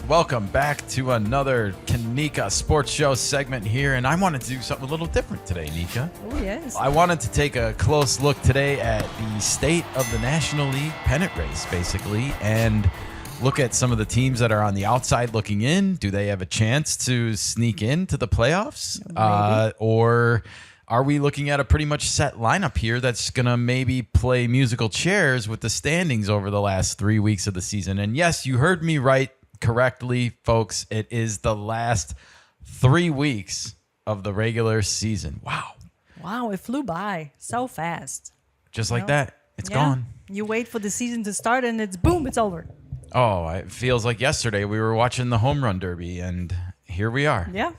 Welcome back to another Kenikka Sports Show segment here, and I wanted to do something a little different today, Nika. Oh, yes. I wanted to take a close look today at the state of the National League pennant race, basically, and look at some of the teams that are on the outside looking in. Do they have a chance to sneak into the playoffs? Or are we looking at a pretty much set lineup here that's going to maybe play musical chairs with the standings over the last 3 weeks of the season? And yes, you heard me right correctly, folks. It is the last 3 weeks of the regular season. Wow, it flew by so fast. Just like that. It's gone. You wait for the season to start and it's boom, it's over. Oh, it feels like yesterday we were watching the home run derby, and here we are. Yeah.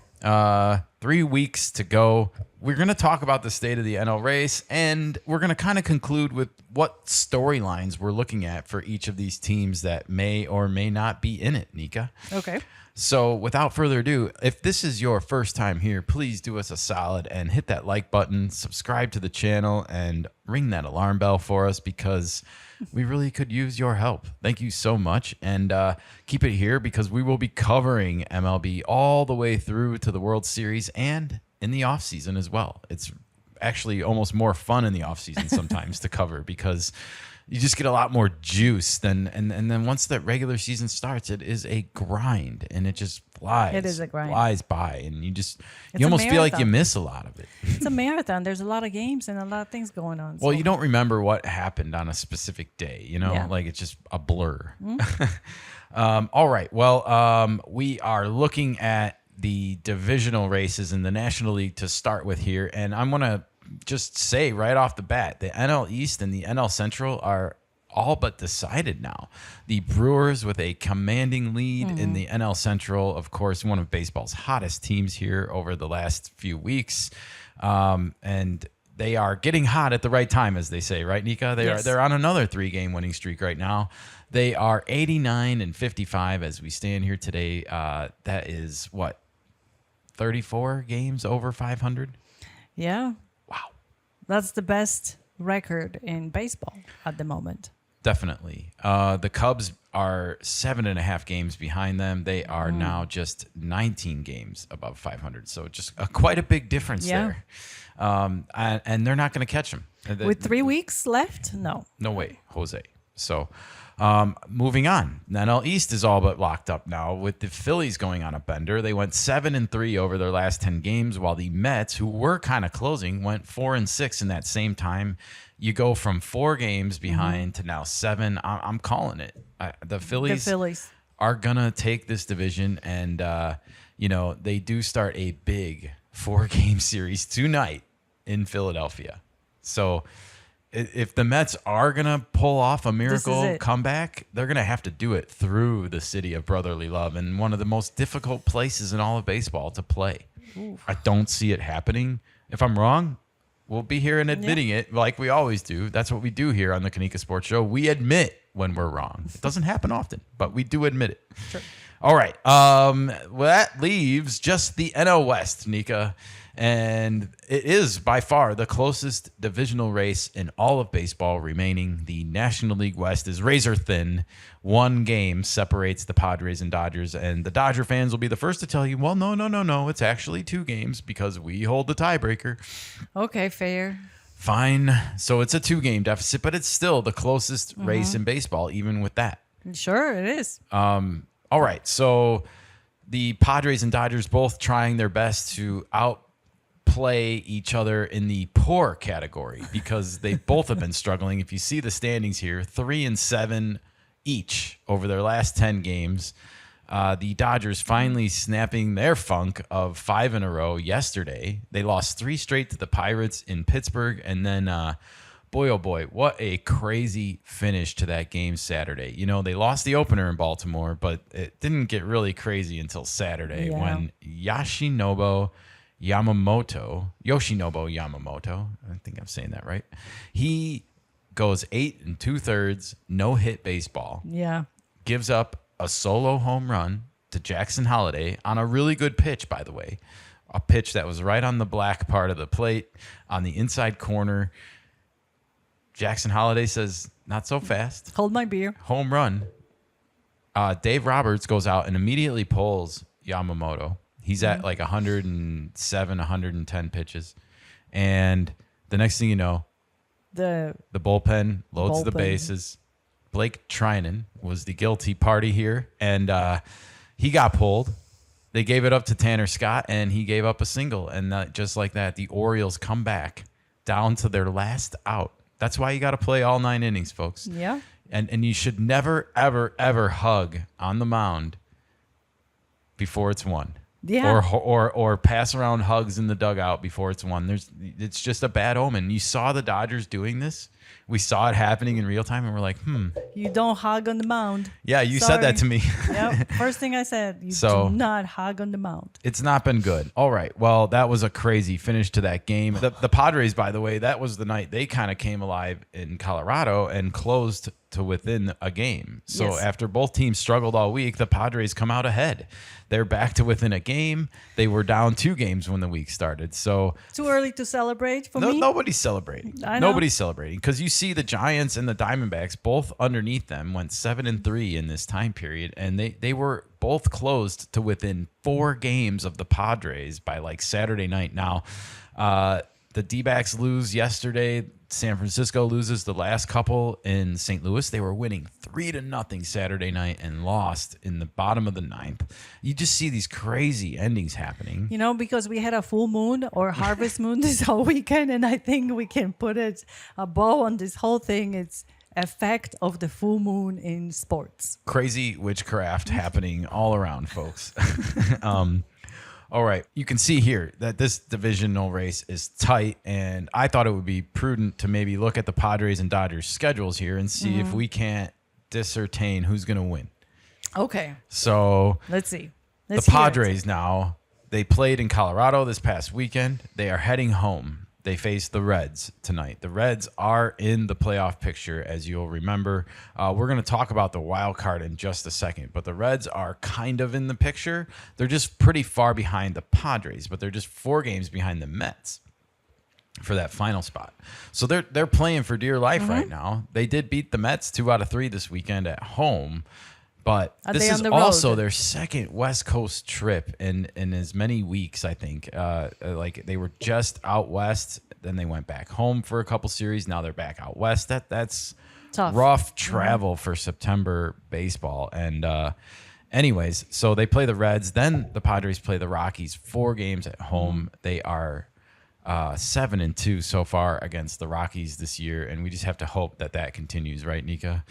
3 weeks to go. We're going to talk about the state of the NL race, and we're going to kind of conclude with what storylines we're looking at for each of these teams that may or may not be in it, Nika. Okay. So without further ado, if this is your first time here, please do us a solid and hit that like button, subscribe to the channel, and ring that alarm bell for us because we really could use your help. Thank you so much. And keep it here because we will be covering MLB all the way through to the World Series and in the offseason as well. It's actually almost more fun in the offseason sometimes to cover because you just get a lot more juice than and then once that regular season starts, it is a grind and it just flies. It is a grind. Flies by, and you almost feel like you miss a lot of it. It's a marathon. There's a lot of games and a lot of things going on. Well, you don't remember what happened on a specific day, like it's just a blur. Mm-hmm. All right. Well, we are looking at the divisional races in the National League to start with here, and I'm going to just say right off the bat, the NL East and the NL Central are all but decided now. The Brewers with a commanding lead in the NL Central, of course, one of baseball's hottest teams here over the last few weeks. And they are getting hot at the right time, as they say, right, Nika? They're on another 3-game winning streak right now. They are 89-55 as we stand here today. That is, 34 games over 500? Yeah. Wow. That's the best record in baseball at the moment. Definitely. The Cubs are 7.5 games behind them. They are now just 19 games above 500. So just quite a big difference there. And they're not going to catch them. With 3 weeks left? No. No way, Jose. So moving on. The NL East is all but locked up now with the Phillies going on a bender. They went 7-3 over their last 10 games, while the Mets, who were kind of closing, went 4-6 in that same time. You go from 4 games behind to now 7. I'm calling it. The Phillies are going to take this division, and, they do start a big 4-game series tonight in Philadelphia. So if the Mets are going to pull off a miracle comeback, they're going to have to do it through the city of brotherly love and one of the most difficult places in all of baseball to play. Oof. I don't see it happening. If I'm wrong, we'll be here and admitting it like we always do. That's what we do here on the Kenikka Sports Show. We admit when we're wrong. It doesn't happen often, but we do admit it. Sure. All right. Well, that leaves just the NL West, Nika. And it is by far the closest divisional race in all of baseball remaining. The National League West is razor thin. 1 game separates the Padres and Dodgers. And the Dodger fans will be the first to tell you, well, no. It's actually 2 games because we hold the tiebreaker. Okay, fair. Fine. So it's a 2-game deficit, but it's still the closest race in baseball, even with that. Sure, it is. All right. So the Padres and Dodgers both trying their best to outplay each other in the poor category because they both have been struggling. If you see the standings here, 3-7 each over their last 10 games. The Dodgers finally snapping their funk of 5 in a row yesterday. They lost 3 straight to the Pirates in Pittsburgh. And then, boy, oh boy, what a crazy finish to that game Saturday. They lost the opener in Baltimore, but it didn't get really crazy until Saturday when Yoshinobu Yamamoto, I think I'm saying that right. He goes 8 2/3, no hit baseball. Yeah. Gives up a solo home run to Jackson Holliday on a really good pitch, by the way. A pitch that was right on the black part of the plate on the inside corner. Jackson Holliday says, not so fast. Hold my beer. Home run. Dave Roberts goes out and immediately pulls Yamamoto. He's at like 107, 110 pitches. And the next thing you know, the bullpen loads the bases. Blake Trinan was the guilty party here, and he got pulled. They gave it up to Tanner Scott, and he gave up a single. And just like that, the Orioles come back down to their last out. That's why you got to play all 9 innings, folks. Yeah. And you should never, ever, ever hug on the mound before it's won. Yeah. Or pass around hugs in the dugout before it's won. It's just a bad omen. You saw the Dodgers doing this. We saw it happening in real time, and we're like, You don't hug on the mound. Yeah, you said that to me. Yep. First thing I said, do not hug on the mound. It's not been good. All right. Well, that was a crazy finish to that game. The Padres, by the way, that was the night they kind of came alive in Colorado and closed to within a game. So after both teams struggled all week, the Padres come out ahead. They're back to within a game. They were down 2 games when the week started. So too early to celebrate for me? Nobody's celebrating. Nobody's celebrating because you see the Giants and the Diamondbacks both underneath them went 7-3 in this time period, and they were both closed to within 4 games of the Padres by like Saturday night. Now, the D-backs lose yesterday. San Francisco loses the last couple in St. Louis. They were winning 3-0 Saturday night and lost in the bottom of the 9th. You just see these crazy endings happening. You know, because we had a full moon or harvest moon this whole weekend, and I think we can put a bow on this whole thing. It's effect of the full moon in sports. Crazy witchcraft happening all around, folks. All right. You can see here that this divisional race is tight, and I thought it would be prudent to maybe look at the Padres and Dodgers schedules here and see if we can't discern who's going to win. Okay. So let's see. The Padres now, they played in Colorado this past weekend. They are heading home. They face the Reds tonight. The Reds are in the playoff picture, as you'll remember. We're going to talk about the wild card in just a second, but the Reds are kind of in the picture. They're just pretty far behind the Padres, but they're just 4 games behind the Mets for that final spot. So they're playing for dear life right now. They did beat the Mets 2 out of 3 this weekend at home. But this is also their second West Coast trip in as many weeks, I think. Like they were just out west, then they went back home for a couple series. Now they're back out west. That's tough. Rough travel for September baseball. And anyways, so they play the Reds. Then the Padres play the Rockies. 4 games at home. They are 7-2 so far against the Rockies this year, and we just have to hope that continues, right, Nika?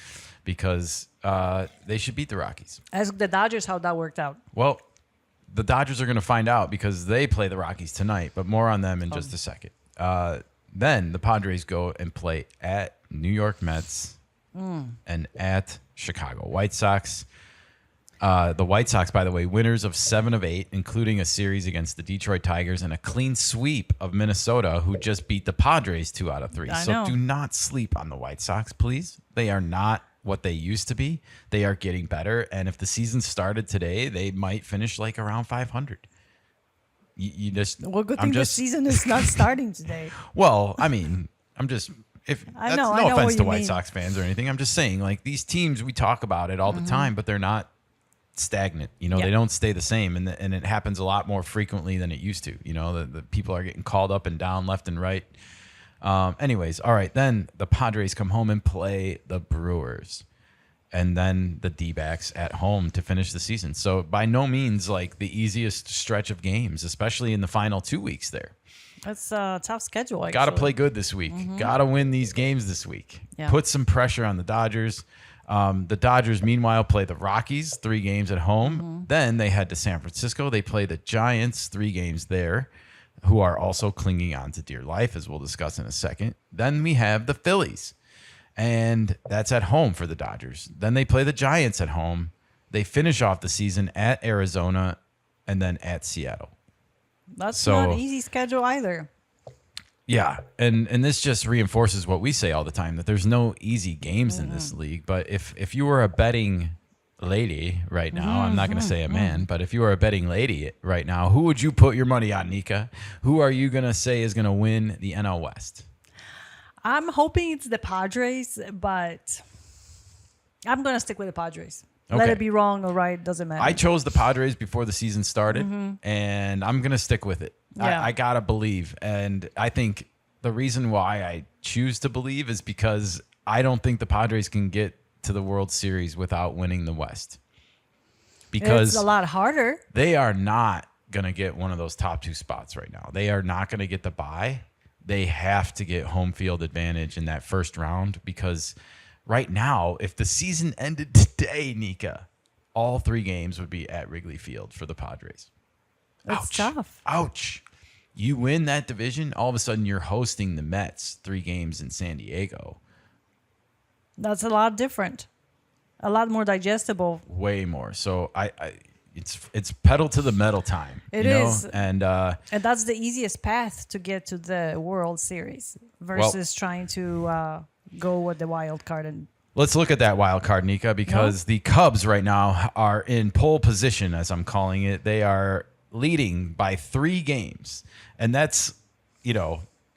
Because they should beat the Rockies. Ask the Dodgers how that worked out. Well, the Dodgers are going to find out because they play the Rockies tonight, but more on them in just a second. Then the Padres go and play at New York Mets and at Chicago White Sox. The White Sox, by the way, winners of 7 of 8, including a series against the Detroit Tigers and a clean sweep of Minnesota, who just beat the Padres 2 out of 3. So do not sleep on the White Sox, please. They are not what they used to be. They are getting better. And if the season started today, they might finish like around 500. You just, good thing the season is not starting today. Well, I mean, that's no offense to White Sox fans or anything. I'm just saying, like, these teams, we talk about it all the time, but they're not stagnant. They don't stay the same, and it happens a lot more frequently than it used to. The people are getting called up and down left and right. Anyways, all right, then the Padres come home and play the Brewers, and then the D-backs at home to finish the season. So by no means like the easiest stretch of games, especially in the final 2 weeks there. That's a tough schedule. Got to play good this week. Got to win these games this week. Yeah. Put some pressure on the Dodgers. The Dodgers, meanwhile, play the Rockies 3 games at home. Then they head to San Francisco. They play the Giants 3 games there, who are also clinging on to dear life, as we'll discuss in a second. Then we have the Phillies, and that's at home for the Dodgers. Then they play the Giants at home. They finish off the season at Arizona and then at Seattle. That's not an easy schedule either. Yeah, and this just reinforces what we say all the time, that there's no easy games in this league. But if you were a betting lady right now, I'm not going to say a man, but if you were a betting lady right now, who would you put your money on, Nika? Who are you going to say is going to win the NL West? I'm hoping it's the Padres, but I'm going to stick with the Padres. Let Okay. it be wrong or right, doesn't matter. I chose the Padres before the season started, and I'm going to stick with it. Yeah. I got to believe. And I think the reason why I choose to believe is because I don't think the Padres can get to the World Series without winning the West. Because it's a lot harder. they are not going to get one of those top 2 spots right now. They are not going to get the bye. They have to get home field advantage in that first round because right now, if the season ended today, Nika, all 3 games would be at Wrigley Field for the Padres. It's tough. Ouch. You win that division, all of a sudden you're hosting the Mets 3 games in San Diego. That's a lot different. A lot more digestible. Way more. So it's pedal to the metal time. It you know? is. And that's the easiest path to get to the World Series versus trying to go with the wild card. And let's look at that wild card, Nika, because the Cubs right now are in pole position, as I'm calling it. They are leading by 3 games. And that's,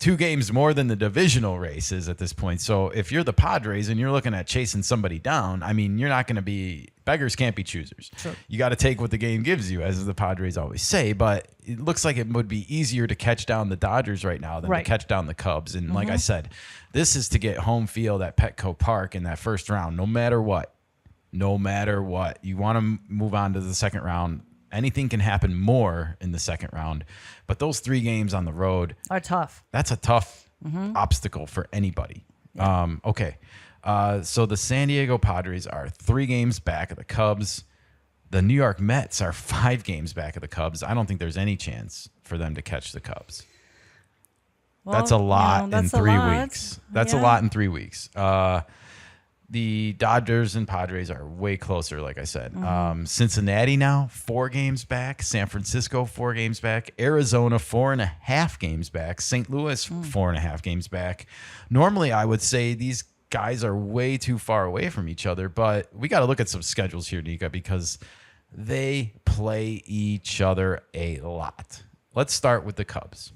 2 games more than the divisional race is at this point. So if you're the Padres and you're looking at chasing somebody down, I mean, you're not going to be – beggars can't be choosers. Sure. You got to take what the game gives you, as the Padres always say. But it looks like it would be easier to catch down the Dodgers right now than to catch down the Cubs. And like I said, this is to get home field at Petco Park in that first round, no matter what. No matter what. You want to move on to the second round. Anything can happen more in the second round. But those 3 games on the road are tough. That's a tough obstacle for anybody. Yeah. Okay. So the San Diego Padres are 3 games back of the Cubs. The New York Mets are 5 games back of the Cubs. I don't think there's any chance for them to catch the Cubs. Well, that's a lot in 3 weeks. That's a Yeah. lot in 3 weeks. The Dodgers and Padres are way closer, like I said. Cincinnati now, 4 games back. San Francisco, 4 games back. Arizona, 4.5 games back. St. Louis, 4.5 games back. Normally, I would say these guys are way too far away from each other, but we got to look at some schedules here, Nika, because they play each other a lot. Let's start with the Cubs.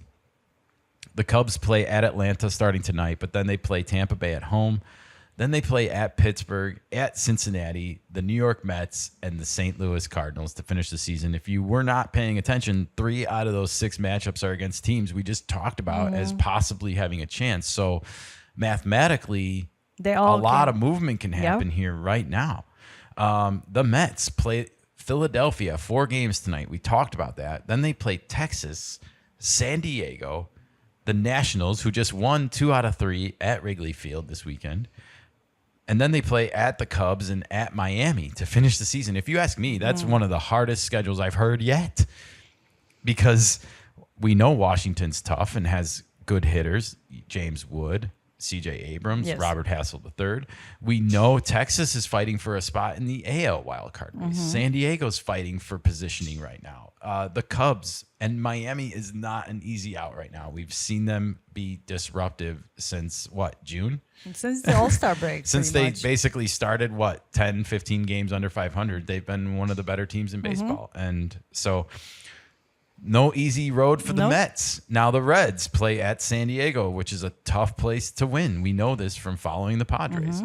The Cubs play at Atlanta starting tonight, but then they play Tampa Bay at home. Then they play at Pittsburgh, at Cincinnati, the New York Mets, and the St. Louis Cardinals to finish the season. If you were not paying attention, 3 out of those 6 matchups are against teams we just talked about as possibly having a chance. So mathematically, a lot of movement can happen here right now. The Mets play Philadelphia 4 games tonight. We talked about that. Then they play Texas, San Diego, the Nationals, who just won 2 out of 3 at Wrigley Field this weekend. And then they play at the Cubs and at Miami to finish the season. If you ask me, that's one of the hardest schedules I've heard yet, because we know Washington's tough and has good hitters, James Wood, C.J. Abrams, Robert Hassel III. We know Texas is fighting for a spot in the AL wildcard race. San Diego's fighting for positioning right now. The Cubs and Miami is not an easy out right now. We've seen them be disruptive since, June? Since the All-Star break. Since they basically started, 10, 15 games under 500, they've been one of the better teams in baseball. And so no easy road for the Mets. Now the Reds play at San Diego, which is a tough place to win. We know this from following the Padres.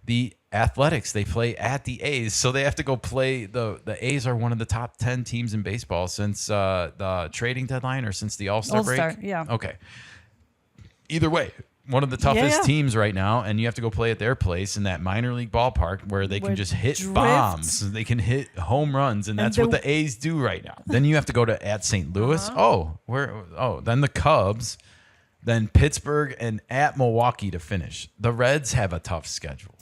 The Athletics, they play at the A's, so they have to go play the A's are one of the top 10 teams in baseball since the trading deadline or since the All-Star break. Yeah. Okay. Either way, one of the toughest teams right now, and you have to go play at their place in that minor league ballpark where they can just hit bombs. They can hit home runs, and that's what the A's do right now. Then you have to go to at St. Louis. Then the Cubs, then Pittsburgh, and at Milwaukee to finish. The Reds have a tough schedule.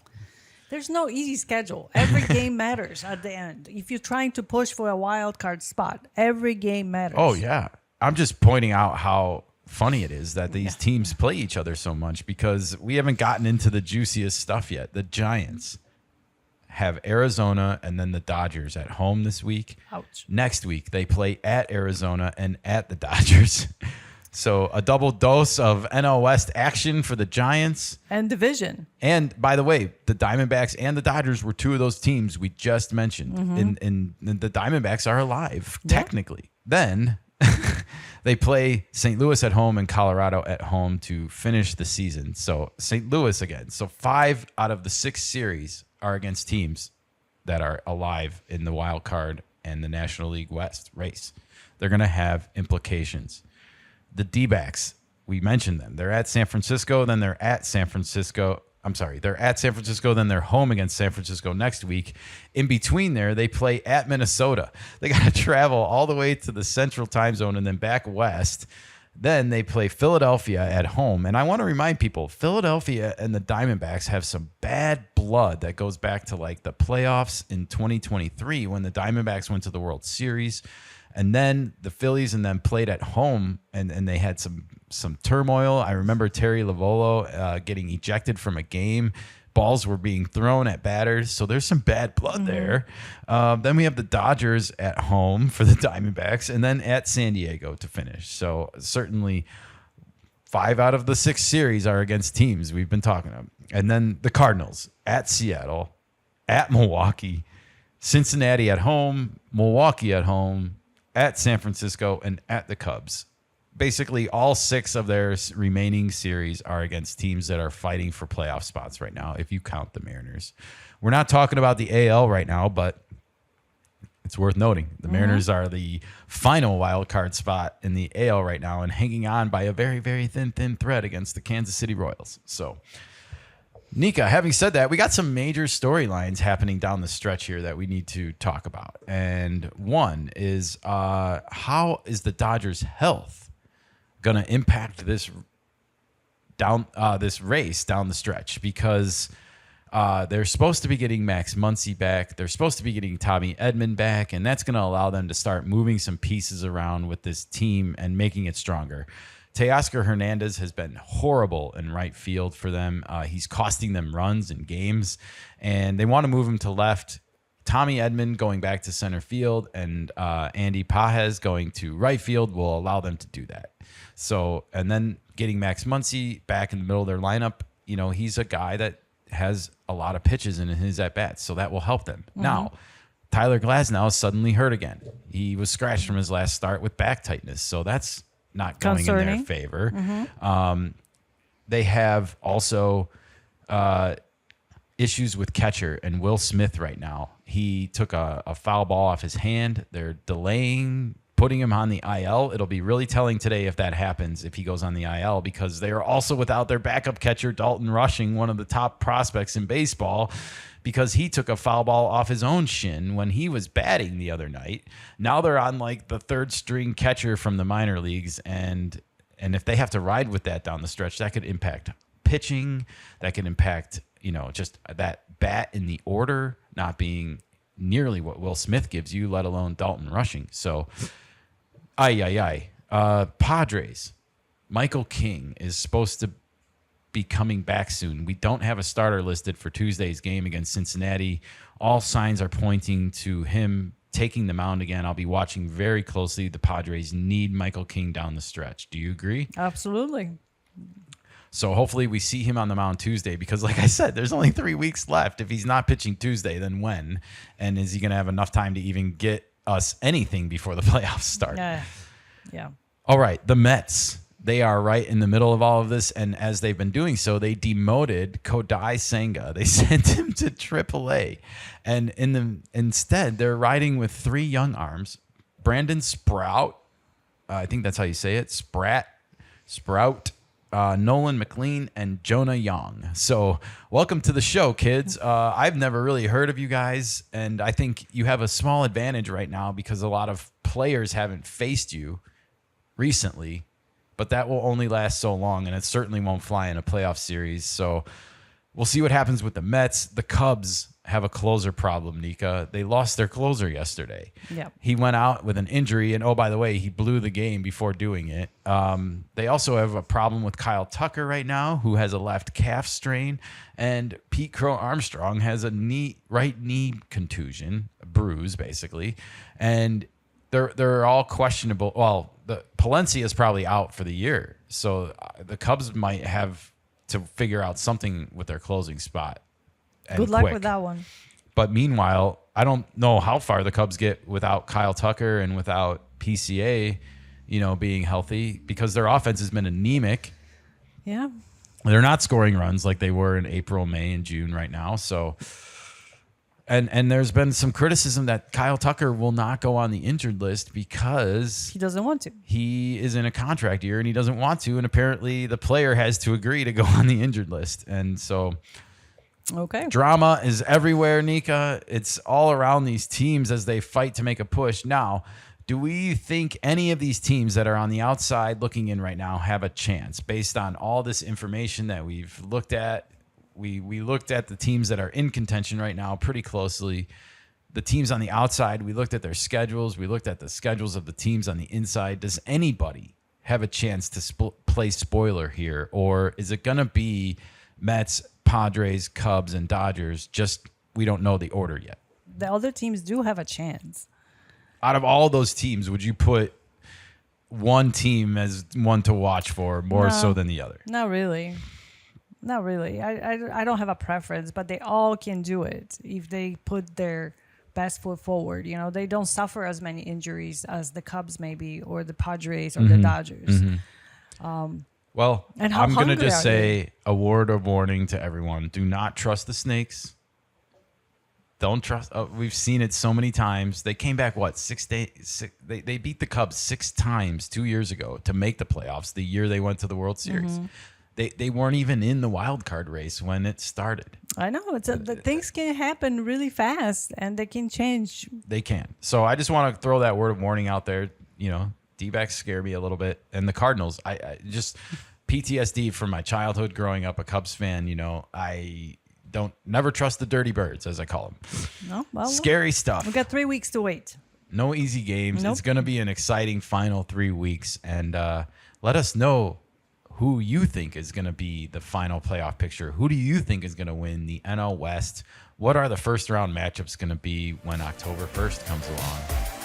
There's no easy schedule. Every game matters at the end. If you're trying to push for a wild card spot, every game matters. Oh, yeah. I'm just pointing out how funny it is that these teams play each other so much, because we haven't gotten into the juiciest stuff yet. The Giants have Arizona and then the Dodgers at home this week. Ouch. Next week, they play at Arizona and at the Dodgers. So a double dose of NL West action for the Giants. And division. And by the way, the Diamondbacks and the Dodgers were 2 of those teams we just mentioned. And the Diamondbacks are alive, technically. Then they play St. Louis at home and Colorado at home to finish the season. So St. Louis again. So 5 out of the 6 series are against teams that are alive in the wild card and the National League West race. They're going to have implications. The D-backs, we mentioned them. They're at San Francisco, then they're at San Francisco. I'm sorry, they're at San Francisco, then they're home against San Francisco next week. In between there, they play at Minnesota. They got to travel all the way to the central time zone and then back west. Then they play Philadelphia at home. And I want to remind people, Philadelphia and the Diamondbacks have some bad blood that goes back to like the playoffs in 2023 when the Diamondbacks went to the World Series. And then the Phillies and then played at home, and they had some turmoil. I remember Terry Lovolo getting ejected from a game. Balls were being thrown at batters. So there's some bad blood there. Then we have the Dodgers at home for the Diamondbacks, and then at San Diego to finish. So certainly 5 out of the 6 series are against teams we've been talking about. And then the Cardinals at Seattle, at Milwaukee, Cincinnati at home, Milwaukee at home, at San Francisco, and at the Cubs. Basically, all 6 of their remaining series are against teams that are fighting for playoff spots right now, if you count the Mariners. We're not talking about the AL right now, but it's worth noting. The Mariners are the final wild card spot in the AL right now and hanging on by a very, very thin thread against the Kansas City Royals. So, Nika, having said that, we got some major storylines happening down the stretch here that we need to talk about. And one is how is the Dodgers' health going to impact this race down the stretch? Because they're supposed to be getting Max Muncy back. They're supposed to be getting Tommy Edman back, and that's going to allow them to start moving some pieces around with this team and making it stronger. Teoscar Hernandez has been horrible in right field for them. He's costing them runs in games, and they want to move him to left. Tommy Edman going back to center field and Andy Pages going to right field will allow them to do that. So, and then getting Max Muncy back in the middle of their lineup, you know, he's a guy that has a lot of pitches in his at-bats, so that will help them. Now, Tyler Glasnow is suddenly hurt again. He was scratched from his last start with back tightness, so that's not going in their favor. They have also issues with catcher and Will Smith right now. He took a foul ball off his hand. They're delaying putting him on the IL. It'll be really telling today if that happens, if he goes on the IL, because they are also without their backup catcher, Dalton Rushing, one of the top prospects in baseball, because he took a foul ball off his own shin when he was batting the other night. Now they're on like the 3rd string catcher from the minor leagues, and if they have to ride with that down the stretch, that could impact pitching. That could impact, you know, just that bat in the order not being nearly what Will Smith gives you, let alone Dalton Rushing. So, Padres. Michael King is supposed to be coming back soon. We don't have a starter listed for Tuesday's game against Cincinnati. All signs are pointing to him taking the mound again. I'll be watching very closely. The Padres need Michael King down the stretch. Do you agree? Absolutely. So hopefully we see him on the mound Tuesday, because like I said, there's only 3 weeks left. If he's not pitching Tuesday, then when? And is he going to have enough time to even get us anything before the playoffs start? Yeah. All right, the Mets. They are right in the middle of all of this, and as they've been doing so, they demoted Kodai Senga. They sent him to AAA, and instead they're riding with 3 young arms: Brandon Sprout, I think that's how you say it, Sprout, Nolan McLean, and Jonah Young. So welcome to the show, kids. I've never really heard of you guys, and I think you have a small advantage right now because a lot of players haven't faced you recently. But that will only last so long, and it certainly won't fly in a playoff series. So we'll see what happens with the Mets. The Cubs have a closer problem, Nika. They lost their closer yesterday. Yep. He went out with an injury, and oh, by the way, he blew the game before doing it. They also have a problem with Kyle Tucker right now, who has a left calf strain, and Pete Crow Armstrong has a right knee contusion, a bruise, basically. And they're all questionable. Well, the Palencia is probably out for the year, so the Cubs might have to figure out something with their closing spot. Good luck with that one. But meanwhile, I don't know how far the Cubs get without Kyle Tucker and without PCA, being healthy, because their offense has been anemic. And there's been some criticism that Kyle Tucker will not go on the injured list because He doesn't want to. he is in a contract year and he doesn't want to. And apparently the player has to agree to go on the injured list. And so Okay. drama is everywhere, Nika. It's all around these teams as they fight to make a push. Now, do we think any of these teams that are on the outside looking in right now have a chance based on all this information that we've looked at? We looked at the teams that are in contention right now pretty closely. The teams on the outside, we looked at their schedules. We looked at the schedules of the teams on the inside. Does anybody have a chance to play spoiler here? Or is it going to be Mets, Padres, Cubs, and Dodgers? Just we don't know the order yet. The other teams do have a chance. Out of all those teams, would you put one team as one to watch for more so than the other? Not really. Not really. I don't have a preference, but they all can do it if they put their best foot forward. You know, they don't suffer as many injuries as the Cubs maybe, or the Padres or the Dodgers. Well, And how I'm going to hungry just are say a word of warning to everyone. Do not trust the snakes. Don't trust. We've seen it so many times. They came back, what, 6 days? They beat the Cubs 6 times 2 years ago to make the playoffs the year they went to the World Series. They weren't even in the wild card race when it started. I know. The things can happen really fast and they can change. They can. So I just want to throw that word of warning out there. You know, D-backs scare me a little bit. And the Cardinals, I just PTSD from my childhood growing up a Cubs fan. You know, I never trust the dirty birds, as I call them. No, well, Scary stuff. we got 3 weeks to wait. No easy games. Nope. It's going to be an exciting final 3 weeks. And let us know who you think is going to be the final playoff picture. Who do you think is going to win the NL West? What are the first round matchups going to be when October 1st comes along?